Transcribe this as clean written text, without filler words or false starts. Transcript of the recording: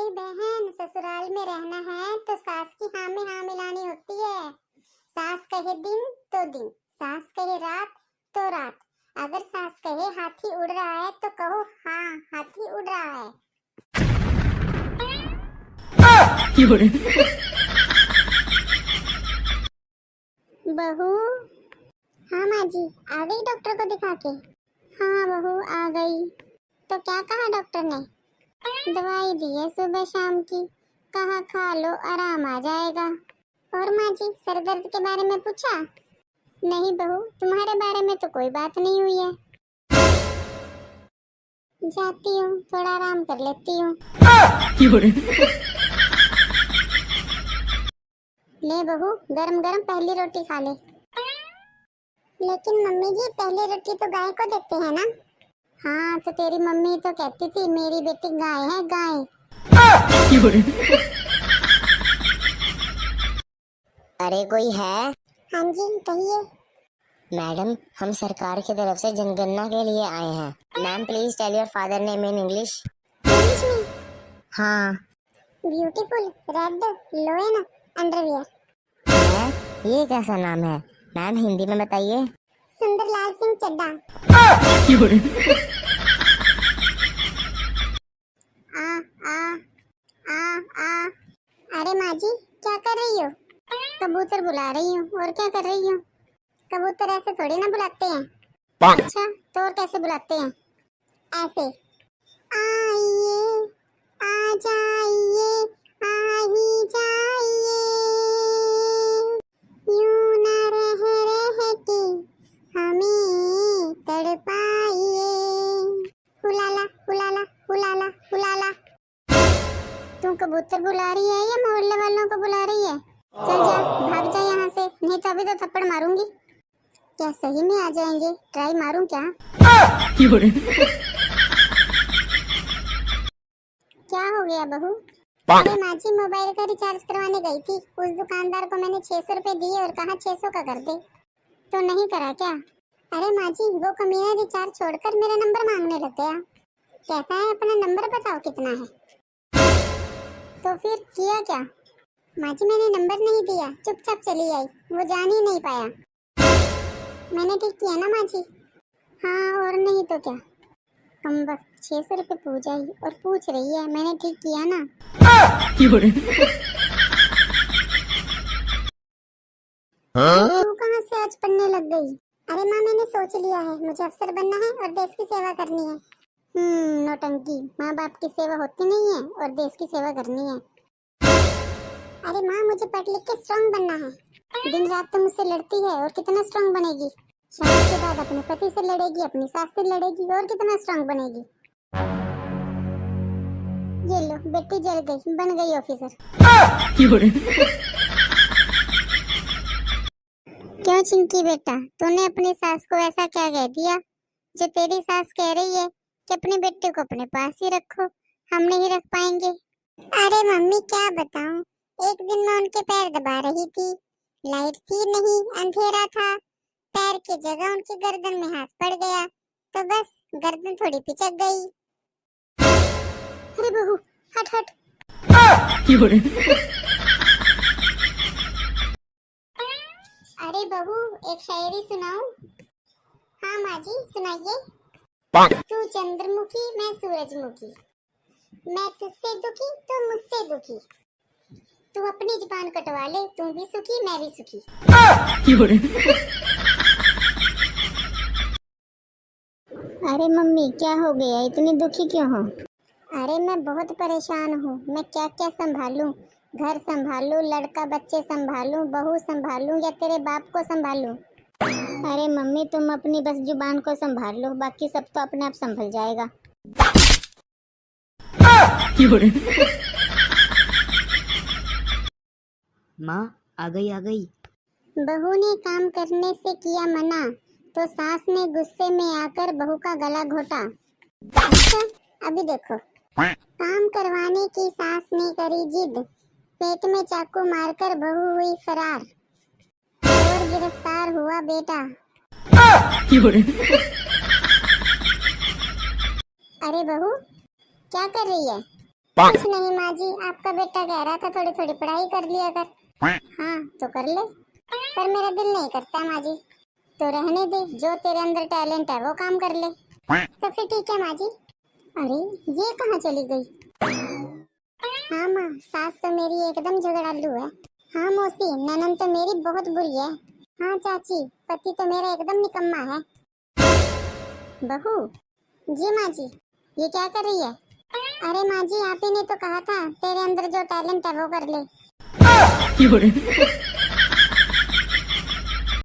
अरे बहन, ससुराल में रहना है तो सास की हाँ में हाँ मिलानी होती है। सास कहे दिन तो दिन, सास कहे रात तो रात। अगर सास कहे हाथी उड़ रहा है तो कहो हाँ हाथी उड़ रहा है। बहू। हाँ माँ जी, आ गई डॉक्टर को दिखा के? हाँ बहू आ गई। तो क्या कहा डॉक्टर ने? दवाई दी है सुबह शाम की, कहा खा लो आराम आ जाएगा। और माँ जी सर दर्द के बारे में पूछा? नहीं बहू, तुम्हारे बारे में तो कोई बात नहीं हुई है। जाती हूँ, थोड़ा आराम कर लेती हूँ। ले बहू, गरम गरम पहली रोटी खा ले। लेकिन मम्मी जी पहली रोटी तो गाय को देते हैं ना? हाँ तो तेरी मम्मी तो कहती थी मेरी बेटी गाय है गाय। अरे कोई है? हाँ जी कहिए। मैडम, हम सरकार की तरफ से जनगणना के लिए आए हैं। Ma'am please tell your father name in English. English में? हाँ। ब्यूटीफुल रेड लोएन अंडरवियर। है? ये कैसा नाम है? मैम हिंदी में बताइए। सुंदरलाल सिंह चड्ढा। आ आ आ आ। अरे माँ जी क्या कर रही हो? कबूतर बुला रही हूँ। और क्या कर रही हूँ? कबूतर ऐसे थोड़ी ना बुलाते हैं। अच्छा तो और कैसे बुलाते हैं? ऐसे, आइए आ जाइए आ ही जाइए, यूं ना रह के हमें तड़पाइए, हुलाला हुलाला हुलाला हुलाला। तू कबूतर बुला रही है या मोहल्ले वालों को बुला रही है? चल जा, भाग जा यहाँ से, नहीं तो अभी तो थप्पड़ मारूंगी। क्या सही में आ जाएंगे? ट्राई मारूं क्या? क्या हो गया बहू? अरे माँ जी मोबाइल का रिचार्ज करवाने गई थी, उस दुकानदार को मैंने 600 रुपए दिए और कहा 600 का कर दे, तो नहीं करा क्या? अरे माँ जी वो कमीना रिचार्ज छोड़कर मेरा नंबर मांगने लग गया। कहता है अपना नंबर बताओ कितना है। तो फिर किया क्या? माँ जी मैंने नंबर नहीं दिया, चुपचाप चली आई, वो जान ही नहीं पाया। मैंने ठीक किया ना माँ जी? हाँ और नहीं तो क्या। कमबख्त 600 रुपए पूछ आई और पूछ रही है मैंने ठीक किया ना। तू कहाँ से आज पढ़ने लग गई? अरे माँ मैंने सोच लिया है, मुझे अफसर बनना है और देश की सेवा करनी है। नौटंकी, माँ बाप की सेवा होती नहीं है और देश की सेवा करनी है। अरे माँ मुझे पढ़ लिख के स्ट्रॉन्ग बनना है। दिन रात तो मुझसे लड़ती है और कितना स्ट्रॉन्ग बनेगी? शादी के बाद अपने पति से लड़ेगी, अपनी सास से लड़ेगी और कितना स्ट्रॉन्ग बनेगी? ये लो बेटी जल गई, बन गई ऑफिसर। क्यों चिंकी बेटा, तूने अपनी सास को ऐसा क्या कह दिया जो तेरी सास कह रही है कि अपनी बेटी को अपने पास ही रखो, हम नहीं रख पाएंगे? अरे मम्मी क्या बताऊं, एक दिन मैं उनके पैर दबा रही थी, लाइट थी नहीं, अंधेरा था, पैर की जगह उनकी गर्दन में हाथ पड़ गया तो बस गर्दन थोड़ी पिचक गई। अरे बहू हट हट। अरे बहू एक शायरी सुनाऊं? हाँ माँ जी सुनाइए। तू चंद्रमुखी मैं सूरजमुखी, मैं तुझसे दुखी तू मुझसे दुखी, तू अपनी जुबान कटवा ले, तू भी सुखी मैं भी सुखी। अरे मम्मी क्या हो गया, इतनी दुखी क्यों हो? अरे मैं बहुत परेशान हूँ, मैं क्या क्या संभालूं, घर संभालूं, लड़का बच्चे संभालूं, बहू संभालूं या तेरे बाप को संभालूं? अरे मम्मी तुम अपनी बस जुबान को संभाल लो, बाकी सब तो अपने आप संभल जाएगा। माँ आ गई आ गई। बहू ने काम करने से किया मना तो सास ने गुस्से में आकर बहू का गला घोटा। अच्छा अभी देखो, काम करवाने की सास ने करी जिद, पेट में चाकू मारकर बहू हुई फरार और गिरफ्तार हुआ बेटा। अरे बहू क्या कर रही है? कुछ नहीं माँ जी, आपका बेटा कह रहा था थोड़ी थोड़ी पढ़ाई कर लिया कर। हाँ तो कर ले, पर मेरा दिल नहीं करता माँ जी। तो रहने दे, जो तेरे अंदर टैलेंट है वो काम कर ले। तो फिर ठीक है माँ जी। अरे ये कहाँ चली गई? हाँ माँ, सास तो मेरी एकदम झगड़ालू है। हाँ मौसी, ननद तो मेरी बहुत बुरी है। हाँ चाची, पति तो मेरा एकदम निकम्मा है। बहू जी माँ जी, ये क्या कर रही है? अरे माँ जी, आप ही ने तो कहा था तेरे अंदर जो टैलेंट है वो कर ले।